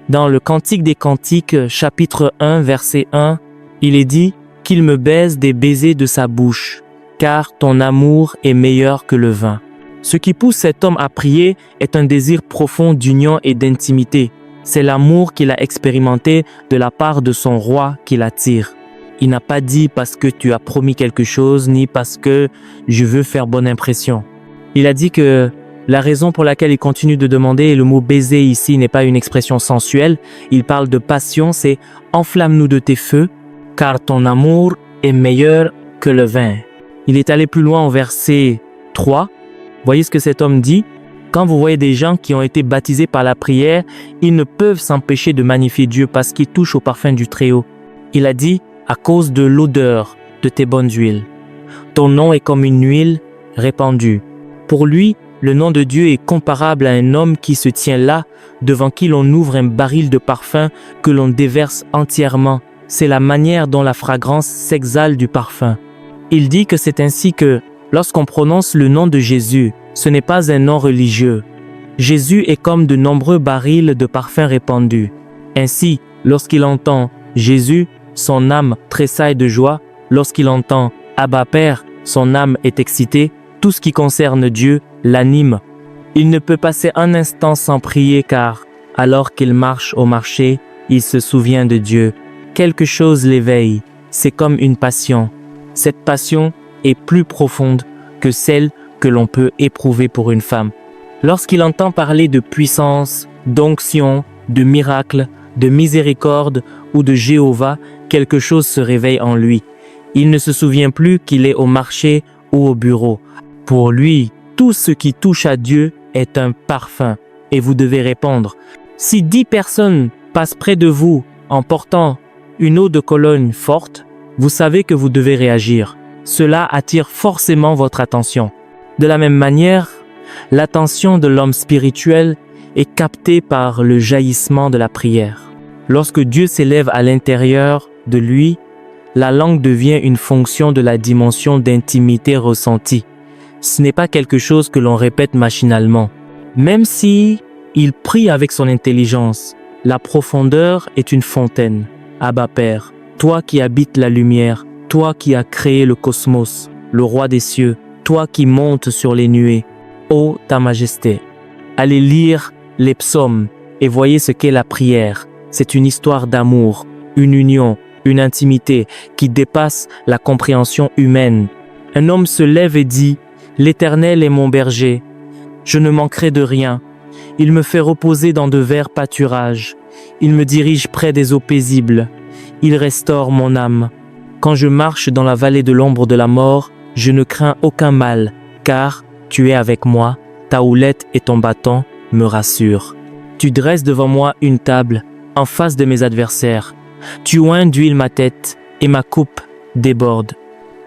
Dans le Cantique des Cantiques, chapitre 1, verset 1, il est dit « Qu'il me baise des baisers de sa bouche, car ton amour est meilleur que le vin. » Ce qui pousse cet homme à prier est un désir profond d'union et d'intimité. C'est l'amour qu'il a expérimenté de la part de son roi qui l'attire. Il n'a pas dit parce que tu as promis quelque chose, ni parce que je veux faire bonne impression. Il a dit que la raison pour laquelle il continue de demander, et le mot baiser ici n'est pas une expression sensuelle, il parle de passion, c'est « Enflamme-nous de tes feux, car ton amour est meilleur que le vin. » Il est allé plus loin au verset 3. Voyez ce que cet homme dit. Quand vous voyez des gens qui ont été baptisés par la prière, ils ne peuvent s'empêcher de magnifier Dieu parce qu'ils touchent au parfum du Très-Haut. Il a dit « à cause de l'odeur de tes bonnes huiles. Ton nom est comme une huile répandue. » Pour lui, le nom de Dieu est comparable à un homme qui se tient là, devant qui l'on ouvre un baril de parfum que l'on déverse entièrement. C'est la manière dont la fragrance s'exhale du parfum. Il dit que c'est ainsi que, lorsqu'on prononce le nom de Jésus, ce n'est pas un nom religieux. Jésus est comme de nombreux barils de parfum répandus. Ainsi, lorsqu'il entend Jésus, son âme tressaille de joie. Lorsqu'il entend Abba Père, son âme est excitée. Tout ce qui concerne Dieu l'anime. Il ne peut passer un instant sans prier car, alors qu'il marche au marché, il se souvient de Dieu. Quelque chose l'éveille. C'est comme une passion. Cette passion est plus profonde que celle que l'on peut éprouver pour une femme. Lorsqu'il entend parler de puissance, d'onction, de miracle, de miséricorde ou de Jéhovah, quelque chose se réveille en lui. Il ne se souvient plus qu'il est au marché ou au bureau. Pour lui, tout ce qui touche à Dieu est un parfum. Et vous devez répondre. Si 10 personnes passent près de vous en portant une eau de Cologne forte, vous savez que vous devez réagir. Cela attire forcément votre attention. De la même manière, l'attention de l'homme spirituel est captée par le jaillissement de la prière. Lorsque Dieu s'élève à l'intérieur de lui, la langue devient une fonction de la dimension d'intimité ressentie. Ce n'est pas quelque chose que l'on répète machinalement. Même si il prie avec son intelligence, la profondeur est une fontaine. Abba Père, toi qui habites la lumière, toi qui as créé le cosmos, le roi des cieux, toi qui montes sur les nuées, ô ta majesté. Allez lire les psaumes et voyez ce qu'est la prière. C'est une histoire d'amour, une union, une intimité qui dépasse la compréhension humaine. Un homme se lève et dit « L'Éternel est mon berger, je ne manquerai de rien. Il me fait reposer dans de verts pâturages. Il me dirige près des eaux paisibles. Il restaure mon âme. Quand je marche dans la vallée de l'ombre de la mort, je ne crains aucun mal, car tu es avec moi, ta houlette et ton bâton me rassurent. Tu dresses devant moi une table, en face de mes adversaires. Tu oins d'huile ma tête, et ma coupe déborde.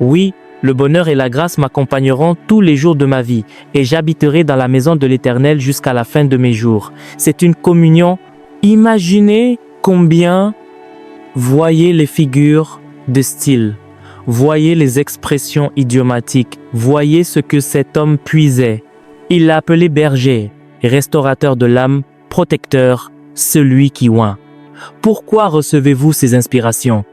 Oui, le bonheur et la grâce m'accompagneront tous les jours de ma vie, et j'habiterai dans la maison de l'Éternel jusqu'à la fin de mes jours. C'est une communion. Imaginez combien, voyez les figures de style, voyez les expressions idiomatiques, voyez ce que cet homme puisait. Il l'a appelé berger, restaurateur de l'âme, protecteur, celui qui oint. Pourquoi recevez-vous ces inspirations?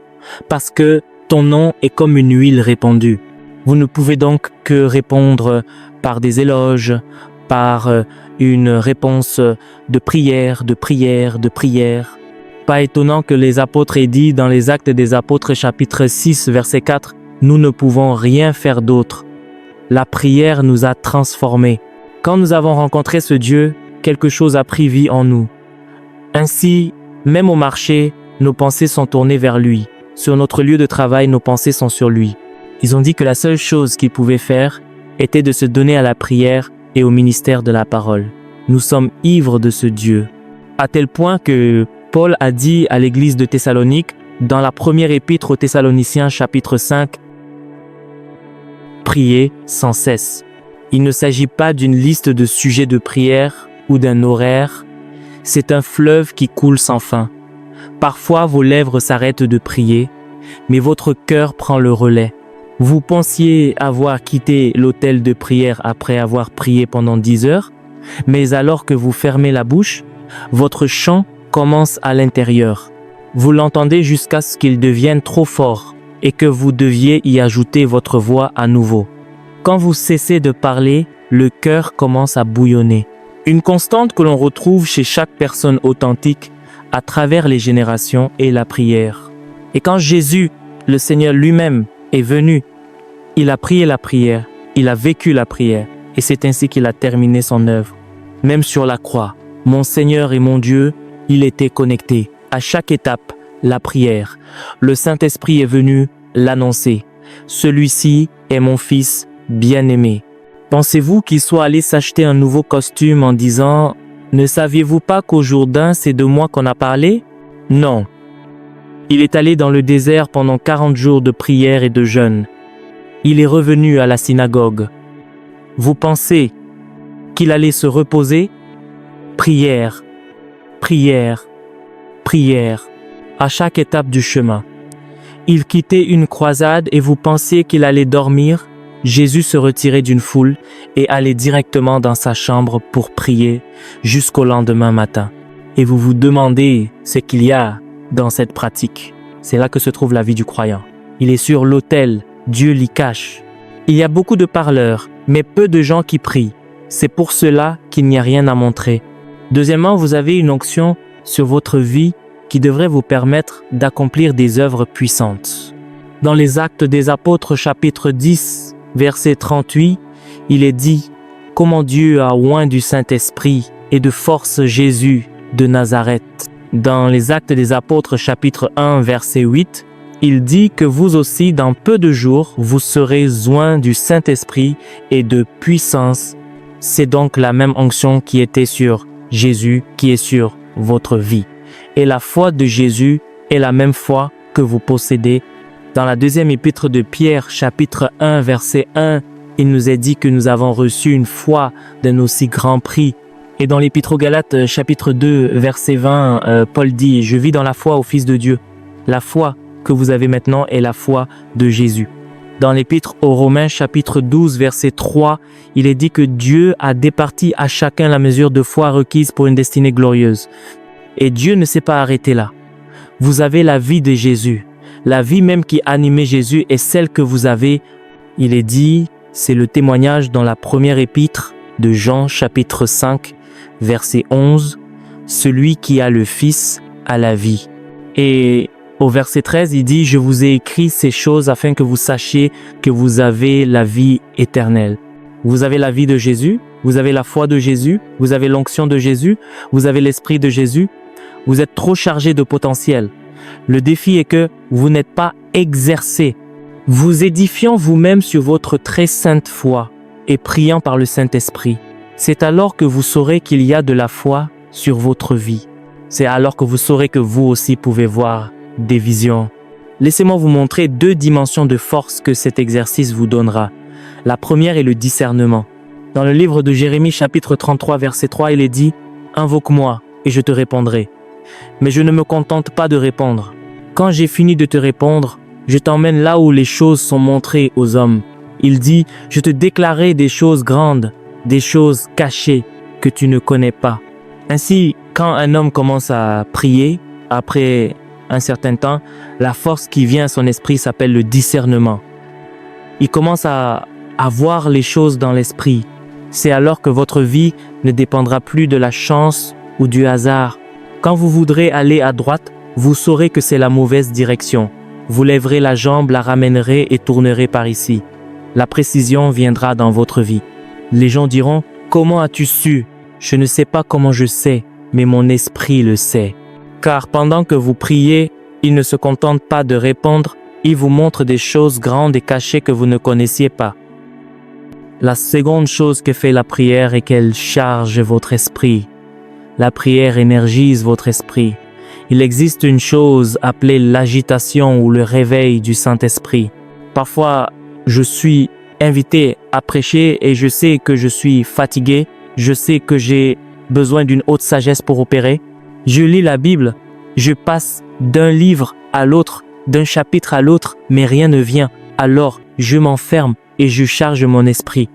Parce que ton nom est comme une huile répandue. Vous ne pouvez donc que répondre par des éloges, par une réponse de prière, de prière, de prière. Pas étonnant que les apôtres aient dit dans les Actes des Apôtres chapitre 6 verset 4 « Nous ne pouvons rien faire d'autre. La prière nous a transformés. » Quand nous avons rencontré ce Dieu, quelque chose a pris vie en nous. Ainsi, même au marché, nos pensées sont tournées vers lui. Sur notre lieu de travail, nos pensées sont sur lui. Ils ont dit que la seule chose qu'ils pouvaient faire était de se donner à la prière et au ministère de la parole. Nous sommes ivres de ce Dieu, à tel point que Paul a dit à l'église de Thessalonique, dans la première épître aux Thessaloniciens chapitre 5, « Priez sans cesse ». Il ne s'agit pas d'une liste de sujets de prière ou d'un horaire, c'est un fleuve qui coule sans fin. Parfois, vos lèvres s'arrêtent de prier, mais votre cœur prend le relais. Vous pensiez avoir quitté l'autel de prière après avoir prié pendant 10 heures, mais alors que vous fermez la bouche, votre chant commence à l'intérieur. Vous l'entendez jusqu'à ce qu'il devienne trop fort et que vous deviez y ajouter votre voix à nouveau. Quand vous cessez de parler, le cœur commence à bouillonner. Une constante que l'on retrouve chez chaque personne authentique à travers les générations est la prière. Et quand Jésus, le Seigneur lui-même, est venu, il a prié la prière, il a vécu la prière et c'est ainsi qu'il a terminé son œuvre. Même sur la croix, mon Seigneur et mon Dieu, il était connecté. À chaque étape, la prière. Le Saint-Esprit est venu l'annoncer. Celui-ci est mon Fils bien-aimé. Pensez-vous qu'il soit allé s'acheter un nouveau costume en disant « Ne saviez-vous pas qu'au Jourdain, c'est de moi qu'on a parlé ?» Non. Il est allé dans le désert pendant 40 jours de prière et de jeûne. Il est revenu à la synagogue. Vous pensez qu'il allait se reposer? Prière, prière, prière, à chaque étape du chemin. Il quittait une croisade et vous pensiez qu'il allait dormir? Jésus se retirait d'une foule et allait directement dans sa chambre pour prier jusqu'au lendemain matin. Et vous vous demandez ce qu'il y a dans cette pratique. C'est là que se trouve la vie du croyant. Il est sur l'autel, Dieu l'y cache. Il y a beaucoup de parleurs, mais peu de gens qui prient. C'est pour cela qu'il n'y a rien à montrer. Deuxièmement, vous avez une onction sur votre vie qui devrait vous permettre d'accomplir des œuvres puissantes. Dans les Actes des Apôtres chapitre 10, verset 38, il est dit « Comment Dieu a oint du Saint-Esprit et de force Jésus de Nazareth ». Dans les Actes des Apôtres chapitre 1, verset 8, il dit que vous aussi, dans peu de jours, vous serez oints du Saint-Esprit et de puissance. C'est donc la même onction qui était sur Jésus, qui est sur votre vie. Et la foi de Jésus est la même foi que vous possédez. Dans la deuxième épître de Pierre, chapitre 1, verset 1, il nous est dit que nous avons reçu une foi d'un aussi grand prix. Et dans l'épître aux Galates, chapitre 2, verset 20, Paul dit « Je vis dans la foi au Fils de Dieu ». La foi que vous avez maintenant est la foi de Jésus. Dans l'épître aux Romains, chapitre 12, verset 3, il est dit que Dieu a départi à chacun la mesure de foi requise pour une destinée glorieuse. Et Dieu ne s'est pas arrêté là. Vous avez la vie de Jésus. La vie même qui animait Jésus est celle que vous avez. Il est dit, c'est le témoignage dans la première épître de Jean, chapitre 5, verset 11, « Celui qui a le Fils a la vie. » Et au verset 13, il dit « Je vous ai écrit ces choses afin que vous sachiez que vous avez la vie éternelle. » Vous avez la vie de Jésus, vous avez la foi de Jésus, vous avez l'onction de Jésus, vous avez l'esprit de Jésus. Vous êtes trop chargé de potentiel. Le défi est que vous n'êtes pas exercé. Vous édifiant vous-même sur votre très sainte foi et priant par le Saint-Esprit. C'est alors que vous saurez qu'il y a de la foi sur votre vie. C'est alors que vous saurez que vous aussi pouvez voir des visions. Laissez-moi vous montrer 2 dimensions de force que cet exercice vous donnera. La première est le discernement. Dans le livre de Jérémie chapitre 33 verset 3, il est dit « Invoque-moi et je te répondrai. Mais je ne me contente pas de répondre. Quand j'ai fini de te répondre, je t'emmène là où les choses sont montrées aux hommes. Il dit « Je te déclarerai des choses grandes, des choses cachées que tu ne connais pas. » Ainsi, quand un homme commence à prier, après un certain temps, la force qui vient à son esprit s'appelle le discernement. Il commence à voir les choses dans l'esprit. C'est alors que votre vie ne dépendra plus de la chance ou du hasard. Quand vous voudrez aller à droite, vous saurez que c'est la mauvaise direction. Vous lèverez la jambe, la ramènerez et tournerez par ici. La précision viendra dans votre vie. Les gens diront « Comment as-tu su ?» Je ne sais pas comment je sais, mais mon esprit le sait. Car pendant que vous priez, il ne se contente pas de répondre, il vous montre des choses grandes et cachées que vous ne connaissiez pas. La seconde chose que fait la prière est qu'elle charge votre esprit. La prière énergise votre esprit. Il existe une chose appelée l'agitation ou le réveil du Saint-Esprit. Parfois, je suis invité à prêcher et je sais que je suis fatigué. Je sais que j'ai besoin d'une haute sagesse pour opérer. Je lis la Bible. Je passe d'un livre à l'autre, d'un chapitre à l'autre, mais rien ne vient. Alors, je m'enferme et je charge mon esprit.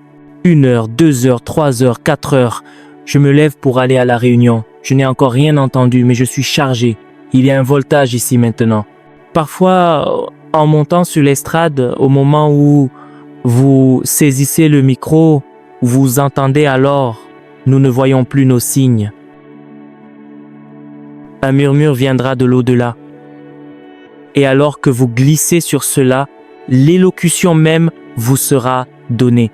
1 heure, 2 heures, 3 heures, 4 heures. Je me lève pour aller à la réunion. Je n'ai encore rien entendu, mais je suis chargé. Il y a un voltage ici maintenant. Parfois, en montant sur l'estrade, au moment où vous saisissez le micro, vous entendez alors, nous ne voyons plus nos signes. Un murmure viendra de l'au-delà. Et alors que vous glissez sur cela, l'élocution même vous sera donnée.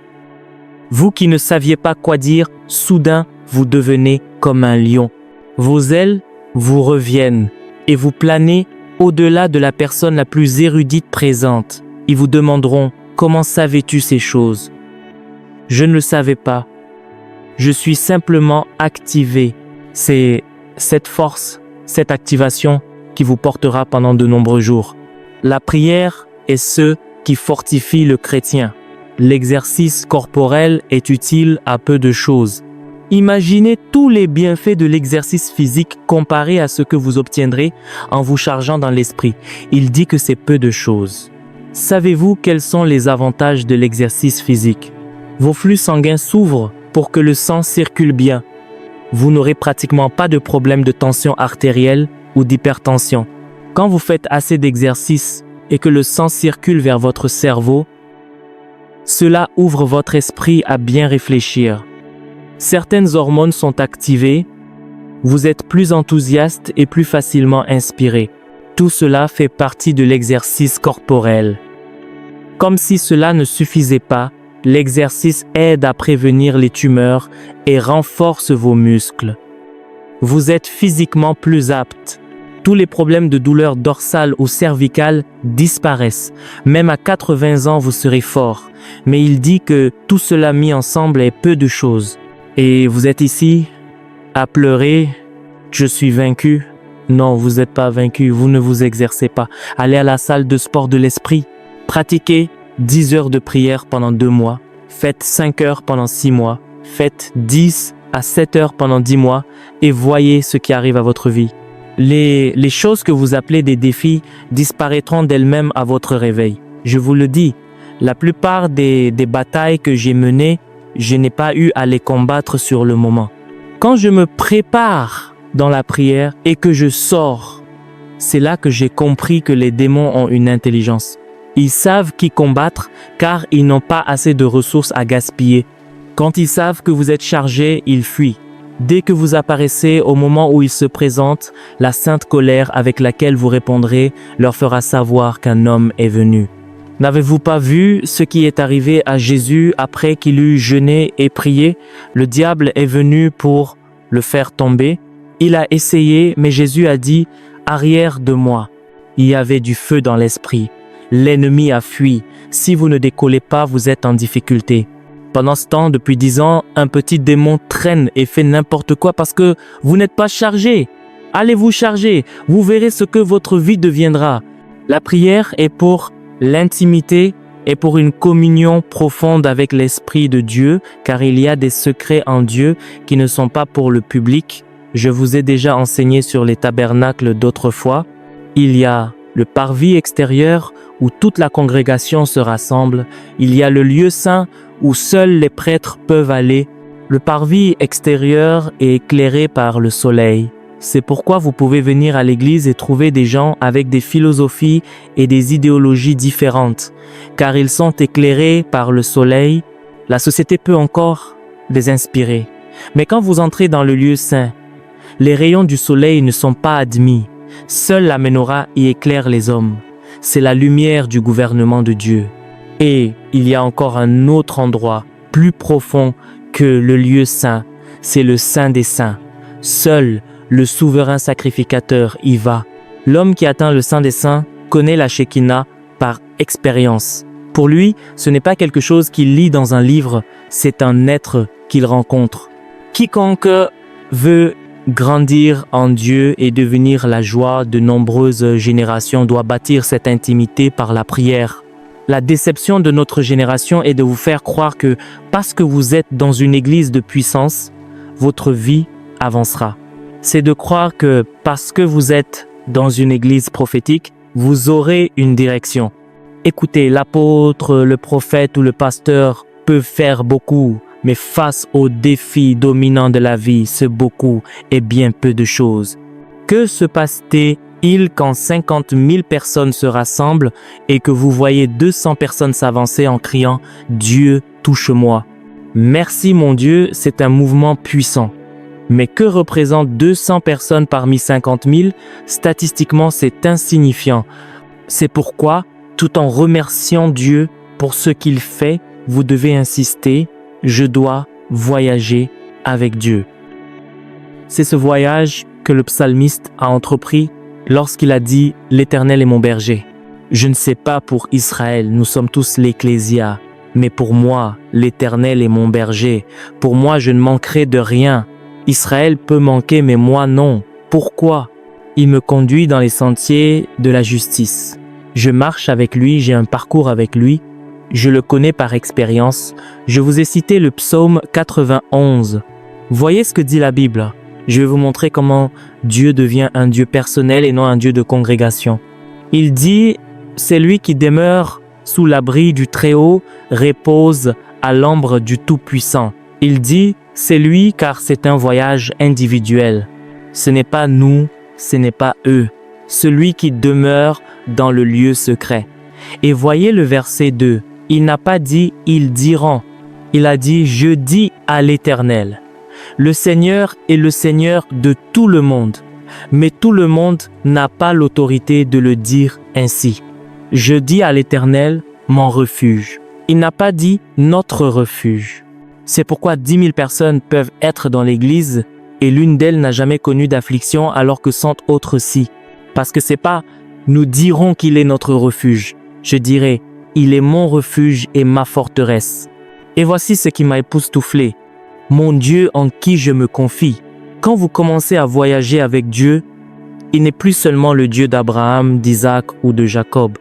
Vous qui ne saviez pas quoi dire, soudain, vous devenez comme un lion. Vos ailes vous reviennent et vous planez au-delà de la personne la plus érudite présente. Ils vous demanderont « Comment savais-tu ces choses ?» Je ne le savais pas. Je suis simplement activé. C'est cette force, cette activation qui vous portera pendant de nombreux jours. La prière est ce qui fortifie le chrétien. L'exercice corporel est utile à peu de choses. Imaginez tous les bienfaits de l'exercice physique comparé à ce que vous obtiendrez en vous chargeant dans l'esprit. Il dit que c'est peu de choses. Savez-vous quels sont les avantages de l'exercice physique? Vos flux sanguins s'ouvrent pour que le sang circule bien. Vous n'aurez pratiquement pas de problème de tension artérielle ou d'hypertension. Quand vous faites assez d'exercice et que le sang circule vers votre cerveau, cela ouvre votre esprit à bien réfléchir. Certaines hormones sont activées, vous êtes plus enthousiaste et plus facilement inspiré. Tout cela fait partie de l'exercice corporel. Comme si cela ne suffisait pas, l'exercice aide à prévenir les tumeurs et renforce vos muscles. Vous êtes physiquement plus apte. Tous les problèmes de douleur dorsale ou cervicale disparaissent. Même à 80 ans, vous serez fort. Mais il dit que tout cela mis ensemble est peu de choses. Et vous êtes ici à pleurer, je suis vaincu. Non, vous n'êtes pas vaincu, vous ne vous exercez pas. Allez à la salle de sport de l'esprit. Pratiquez 10 heures de prière pendant 2 mois. Faites 5 heures pendant 6 mois. Faites 10 à 7 heures pendant 10 mois et voyez ce qui arrive à votre vie. Les choses que vous appelez des défis disparaîtront d'elles-mêmes à votre réveil. Je vous le dis, la plupart des batailles que j'ai menées, je n'ai pas eu à les combattre sur le moment. Quand je me prépare dans la prière et que je sors, c'est là que j'ai compris que les démons ont une intelligence. Ils savent qui combattre car ils n'ont pas assez de ressources à gaspiller. Quand ils savent que vous êtes chargé, ils fuient. Dès que vous apparaissez au moment où ils se présentent, la sainte colère avec laquelle vous répondrez leur fera savoir qu'un homme est venu. N'avez-vous pas vu ce qui est arrivé à Jésus après qu'il eut jeûné et prié? Le diable est venu pour le faire tomber. Il a essayé, mais Jésus a dit « Arrière de moi ». Il y avait du feu dans l'esprit. L'ennemi a fui. Si vous ne décollez pas, vous êtes en difficulté. Pendant ce temps, depuis 10 ans, un petit démon traîne et fait n'importe quoi parce que vous n'êtes pas chargé. Allez vous charger, vous verrez ce que votre vie deviendra. La prière est pour l'intimité et pour une communion profonde avec l'Esprit de Dieu, car il y a des secrets en Dieu qui ne sont pas pour le public. Je vous ai déjà enseigné sur les tabernacles d'autrefois. Il y a le parvis extérieur où toute la congrégation se rassemble. Il y a le lieu saint où seuls les prêtres peuvent aller. Le parvis extérieur est éclairé par le soleil. C'est pourquoi vous pouvez venir à l'église et trouver des gens avec des philosophies et des idéologies différentes. Car ils sont éclairés par le soleil, la société peut encore les inspirer. Mais quand vous entrez dans le lieu saint, les rayons du soleil ne sont pas admis. Seule la menorah y éclaire les hommes. C'est la lumière du gouvernement de Dieu. Et il y a encore un autre endroit, plus profond que le lieu saint. C'est le Saint des Saints. Seul le souverain sacrificateur y va. L'homme qui atteint le Saint des Saints connaît la Shekinah par expérience. Pour lui, ce n'est pas quelque chose qu'il lit dans un livre, c'est un être qu'il rencontre. Quiconque veut grandir en Dieu et devenir la joie de nombreuses générations doit bâtir cette intimité par la prière. La déception de notre génération est de vous faire croire que parce que vous êtes dans une église de puissance, votre vie avancera. C'est de croire que parce que vous êtes dans une église prophétique, vous aurez une direction. Écoutez, l'apôtre, le prophète ou le pasteur peuvent faire beaucoup, Mais face aux défis dominants de la vie, c'est beaucoup et bien peu de choses. Que se passe-t-il quand 50 000 personnes se rassemblent et que vous voyez 200 personnes s'avancer en criant « Dieu, touche-moi ». Merci mon Dieu, c'est un mouvement puissant. Mais que représentent 200 personnes parmi 50 000? Statistiquement, c'est insignifiant. C'est pourquoi, tout en remerciant Dieu pour ce qu'il fait, vous devez insister, je dois voyager avec Dieu. C'est ce voyage que le psalmiste a entrepris lorsqu'il a dit « L'Éternel est mon berger ». Je ne sais pas pour Israël, nous sommes tous l'Ecclésia, mais pour moi, l'Éternel est mon berger. Pour moi, je ne manquerai de rien. Israël peut manquer, mais moi non. Pourquoi? Il me conduit dans les sentiers de la justice. Je marche avec lui, j'ai un parcours avec lui. Je le connais par expérience. Je vous ai cité le psaume 91. Voyez ce que dit la Bible. Je vais vous montrer comment Dieu devient un Dieu personnel et non un Dieu de congrégation. Il dit, c'est lui qui demeure sous l'abri du Très-Haut, repose à l'ombre du Tout-Puissant. Il dit, c'est lui car c'est un voyage individuel. Ce n'est pas nous, ce n'est pas eux. Celui qui demeure dans le lieu secret. Et voyez le verset 2. Il n'a pas dit « ils diront ». Il a dit « je dis à l'Éternel ». Le Seigneur est le Seigneur de tout le monde. Mais tout le monde n'a pas l'autorité de le dire ainsi. Je dis à l'Éternel, mon refuge. Il n'a pas dit notre refuge. C'est pourquoi 10 000 personnes peuvent être dans l'église et l'une d'elles n'a jamais connu d'affliction alors que 100 autres si. Parce que c'est pas nous dirons qu'il est notre refuge. Je dirais, il est mon refuge et ma forteresse. Et voici ce qui m'a époustouflé. Mon Dieu en qui je me confie. Quand vous commencez à voyager avec Dieu, il n'est plus seulement le Dieu d'Abraham, d'Isaac ou de Jacob.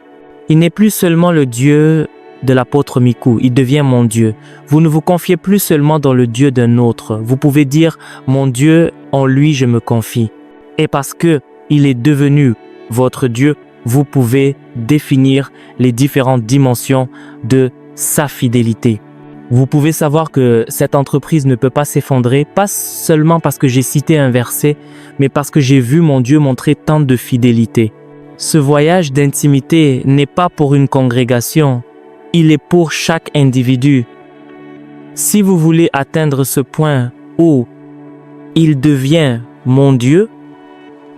Il n'est plus seulement le Dieu de l'apôtre Mikou, il devient mon Dieu. Vous ne vous confiez plus seulement dans le Dieu d'un autre. Vous pouvez dire, mon Dieu, en lui je me confie. Et parce que il est devenu votre Dieu, vous pouvez définir les différentes dimensions de sa fidélité. Vous pouvez savoir que cette entreprise ne peut pas s'effondrer, pas seulement parce que j'ai cité un verset, mais parce que j'ai vu mon Dieu montrer tant de fidélité. Ce voyage d'intimité n'est pas pour une congrégation, il est pour chaque individu. Si vous voulez atteindre ce point où il devient mon Dieu,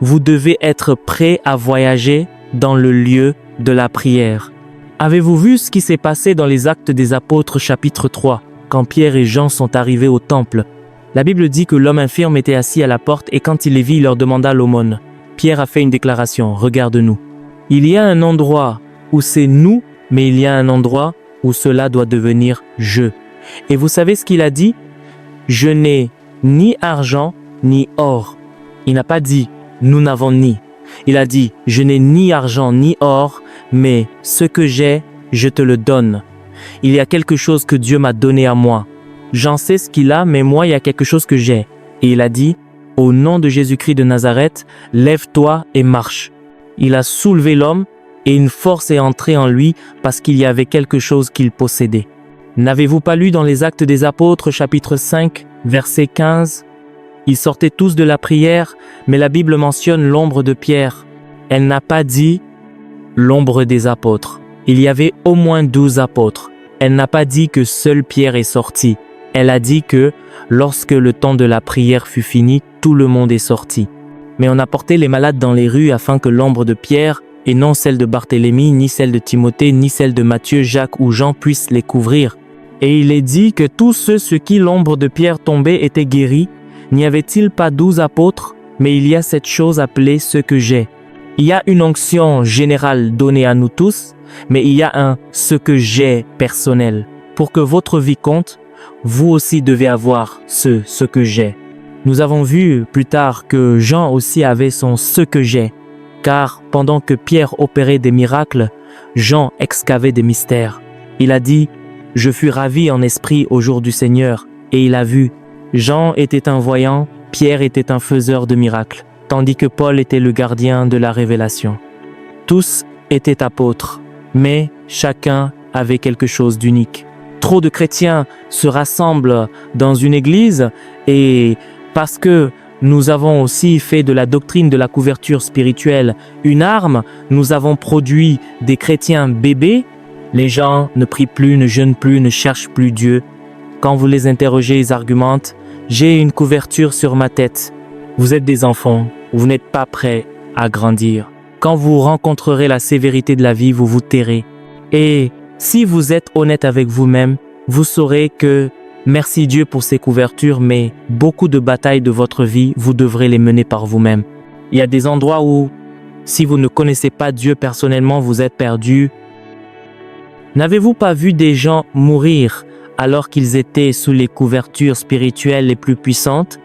vous devez être prêt à voyager dans le lieu de la prière. Avez-vous vu ce qui s'est passé dans les Actes des Apôtres chapitre 3, quand Pierre et Jean sont arrivés au temple? La Bible dit que l'homme infirme était assis à la porte et quand il les vit, il leur demanda l'aumône. Pierre a fait une déclaration, regarde-nous. Il y a un endroit où c'est nous, mais il y a un endroit où cela doit devenir je. Et vous savez ce qu'il a dit? Je n'ai ni argent ni or. Il n'a pas dit nous n'avons ni. Il a dit je n'ai ni argent ni or, mais ce que j'ai, je te le donne. Il y a quelque chose que Dieu m'a donné à moi. J'en sais ce qu'il a, mais moi il y a quelque chose que j'ai. Et il a dit au nom de Jésus-Christ de Nazareth, lève-toi et marche. Il a soulevé l'homme et une force est entrée en lui parce qu'il y avait quelque chose qu'il possédait. N'avez-vous pas lu dans les Actes des Apôtres, chapitre 5, verset 15? Ils sortaient tous de la prière, mais la Bible mentionne l'ombre de Pierre. Elle n'a pas dit l'ombre des apôtres. Il y avait au moins 12 apôtres. Elle n'a pas dit que seul Pierre est sorti. Elle a dit que lorsque le temps de la prière fut fini, tout le monde est sorti. Mais on a porté les malades dans les rues afin que l'ombre de Pierre, et non celle de Barthélemy, ni celle de Timothée, ni celle de Matthieu, Jacques ou Jean puissent les couvrir. Et il est dit que tous ceux sur qui l'ombre de Pierre tombait étaient guéris. N'y avait-il pas 12 apôtres? Mais il y a cette chose appelée ce que j'ai. Il y a une onction générale donnée à nous tous, mais il y a un ce que j'ai personnel. Pour que votre vie compte, vous aussi devez avoir ce que j'ai. Nous avons vu plus tard que Jean aussi avait son ce que j'ai, car pendant que Pierre opérait des miracles, Jean excavait des mystères. Il a dit « Je fus ravi en esprit au jour du Seigneur » et il a vu. Jean était un voyant, Pierre était un faiseur de miracles, tandis que Paul était le gardien de la révélation. Tous étaient apôtres, mais chacun avait quelque chose d'unique. Trop de chrétiens se rassemblent dans une église et parce que nous avons aussi fait de la doctrine de la couverture spirituelle une arme, nous avons produit des chrétiens bébés. Les gens ne prient plus, ne jeûnent plus, ne cherchent plus Dieu. Quand vous les interrogez, ils argumentent « J'ai une couverture sur ma tête ». Vous êtes des enfants, vous n'êtes pas prêts à grandir. Quand vous rencontrerez la sévérité de la vie, vous vous tairez. Et si vous êtes honnête avec vous-même, vous saurez que merci Dieu pour ces couvertures, mais beaucoup de batailles de votre vie, vous devrez les mener par vous-même. Il y a des endroits où, si vous ne connaissez pas Dieu personnellement, vous êtes perdu. N'avez-vous pas vu des gens mourir alors qu'ils étaient sous les couvertures spirituelles les plus puissantes?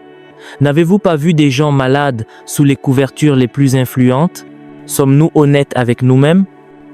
N'avez-vous pas vu des gens malades sous les couvertures les plus influentes? Sommes-nous honnêtes avec nous-mêmes?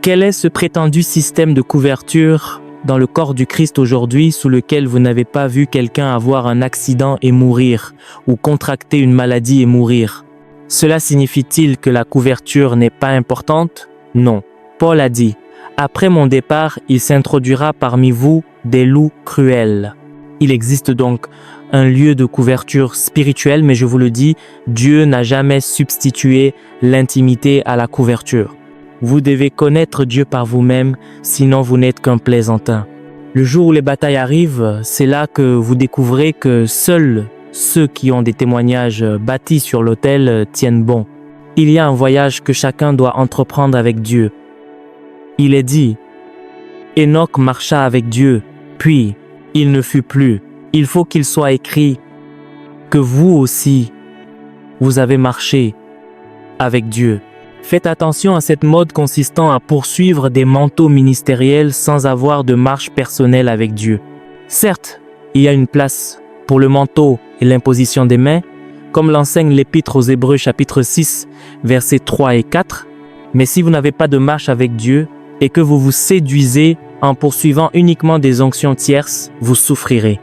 Quel est ce prétendu système de couverture dans le corps du Christ aujourd'hui sous lequel vous n'avez pas vu quelqu'un avoir un accident et mourir ou contracter une maladie et mourir? Cela signifie-t-il que la couverture n'est pas importante? Non. Paul a dit « Après mon départ, il s'introduira parmi vous des loups cruels ». Il existe donc un lieu de couverture spirituelle, mais je vous le dis, Dieu n'a jamais substitué l'intimité à la couverture. Vous devez connaître Dieu par vous-même, sinon vous n'êtes qu'un plaisantin. Le jour où les batailles arrivent, c'est là que vous découvrez que seuls ceux qui ont des témoignages bâtis sur l'autel tiennent bon. Il y a un voyage que chacun doit entreprendre avec Dieu. Il est dit, Enoch marcha avec Dieu, puis il ne fut plus. Il faut qu'il soit écrit que vous aussi, vous avez marché avec Dieu. Faites attention à cette mode consistant à poursuivre des manteaux ministériels sans avoir de marche personnelle avec Dieu. Certes, il y a une place pour le manteau et l'imposition des mains, comme l'enseigne l'Épître aux Hébreux chapitre 6, versets 3 et 4, mais si vous n'avez pas de marche avec Dieu et que vous vous séduisez en poursuivant uniquement des onctions tierces, vous souffrirez.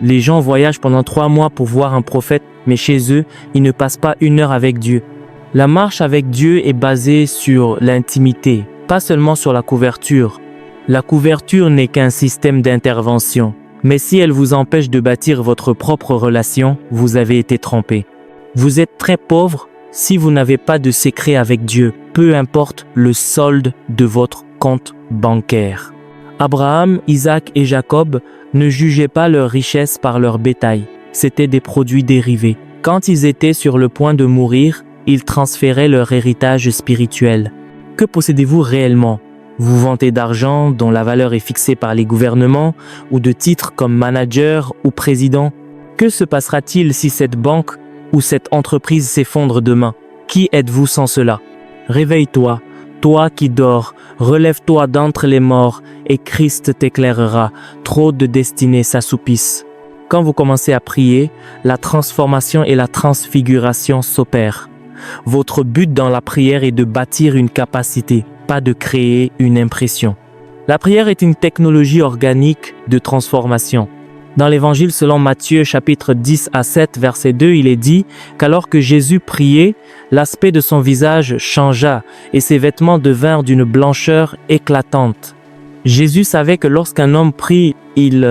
Les gens voyagent pendant 3 mois pour voir un prophète, mais chez eux, ils ne passent pas 1 heure avec Dieu. La marche avec Dieu est basée sur l'intimité, pas seulement sur la couverture. La couverture n'est qu'un système d'intervention, mais si elle vous empêche de bâtir votre propre relation, vous avez été trompé. Vous êtes très pauvre si vous n'avez pas de secret avec Dieu, peu importe le solde de votre compte bancaire. Abraham, Isaac et Jacob ne jugeaient pas leur richesse par leur bétail. C'étaient des produits dérivés. Quand ils étaient sur le point de mourir, ils transféraient leur héritage spirituel. Que possédez-vous réellement? Vous vantez d'argent dont la valeur est fixée par les gouvernements ou de titres comme manager ou président? Que se passera-t-il si cette banque ou cette entreprise s'effondre demain? Qui êtes-vous sans cela? Réveille-toi, toi qui dors, relève-toi d'entre les morts et Christ t'éclairera. Trop de destinées s'assoupissent. Quand vous commencez à prier, la transformation et la transfiguration s'opèrent. Votre but dans la prière est de bâtir une capacité, pas de créer une impression. La prière est une technologie organique de transformation. Dans l'Évangile selon Matthieu, chapitre 10 à 7, verset 2, il est dit qu'alors que Jésus priait, l'aspect de son visage changea et ses vêtements devinrent d'une blancheur éclatante. Jésus savait que lorsqu'un homme prie, il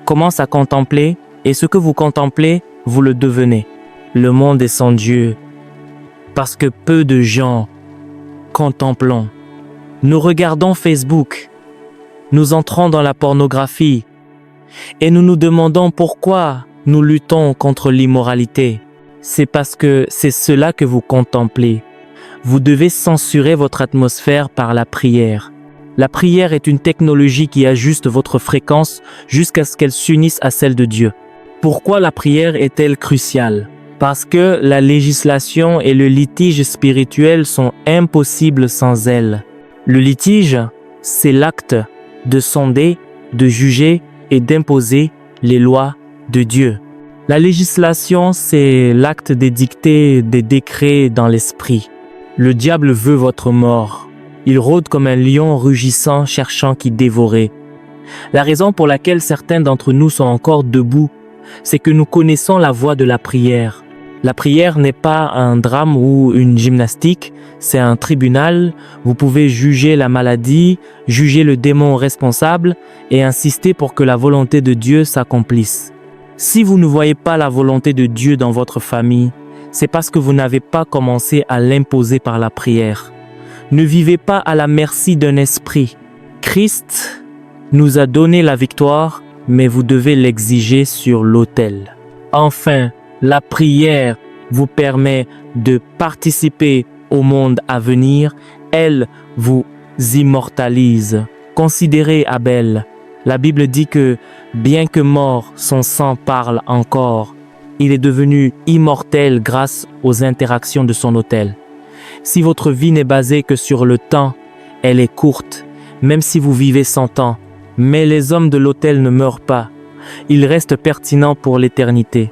commence à contempler, et ce que vous contemplez, vous le devenez. Le monde est sans Dieu, parce que peu de gens contemplons. Nous regardons Facebook, nous entrons dans la pornographie, et nous nous demandons pourquoi nous luttons contre l'immoralité. C'est parce que c'est cela que vous contemplez. Vous devez censurer votre atmosphère par la prière. La prière est une technologie qui ajuste votre fréquence jusqu'à ce qu'elle s'unisse à celle de Dieu. Pourquoi la prière est-elle cruciale? Parce que la législation et le litige spirituel sont impossibles sans elle. Le litige, c'est l'acte de sonder, de juger et d'imposer les lois de Dieu. La législation, c'est l'acte d'édicter des décrets dans l'esprit. Le diable veut votre mort. Il rôde comme un lion rugissant, cherchant qui dévorer. La raison pour laquelle certains d'entre nous sont encore debout, c'est que nous connaissons la voie de la prière. La prière n'est pas un drame ou une gymnastique, c'est un tribunal. Vous pouvez juger la maladie, juger le démon responsable et insister pour que la volonté de Dieu s'accomplisse. Si vous ne voyez pas la volonté de Dieu dans votre famille, c'est parce que vous n'avez pas commencé à l'imposer par la prière. Ne vivez pas à la merci d'un esprit. Christ nous a donné la victoire, mais vous devez l'exiger sur l'autel. Enfin, la prière vous permet de participer au monde à venir. Elle vous immortalise. Considérez Abel. La Bible dit que, bien que mort, son sang parle encore. Il est devenu immortel grâce aux interactions de son autel. Si votre vie n'est basée que sur le temps, elle est courte, même si vous vivez 100 ans. Mais les hommes de l'autel ne meurent pas. Ils restent pertinents pour l'éternité.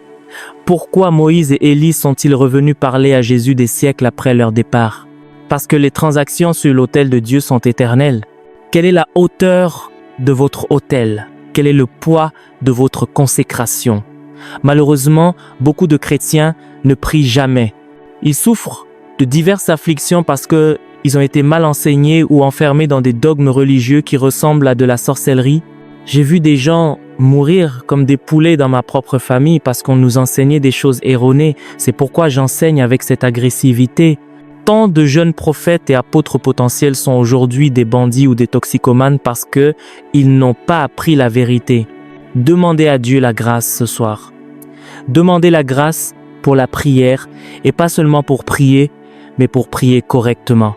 Pourquoi Moïse et Élie sont-ils revenus parler à Jésus des siècles après leur départ? Parce que les transactions sur l'autel de Dieu sont éternelles. Quelle est la hauteur de votre autel? Quel est le poids de votre consécration? Malheureusement, beaucoup de chrétiens ne prient jamais. Ils souffrent de diverses afflictions parce qu'ils ont été mal enseignés ou enfermés dans des dogmes religieux qui ressemblent à de la sorcellerie. J'ai vu des gens mourir comme des poulets dans ma propre famille parce qu'on nous enseignait des choses erronées. C'est pourquoi j'enseigne avec cette agressivité. Tant de jeunes prophètes et apôtres potentiels sont aujourd'hui des bandits ou des toxicomanes parce qu'ils n'ont pas appris la vérité. Demandez à Dieu la grâce ce soir. Demandez la grâce pour la prière et pas seulement pour prier, mais pour prier correctement.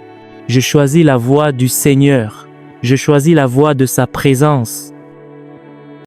Je choisis la voie du Seigneur. Je choisis la voie de sa présence.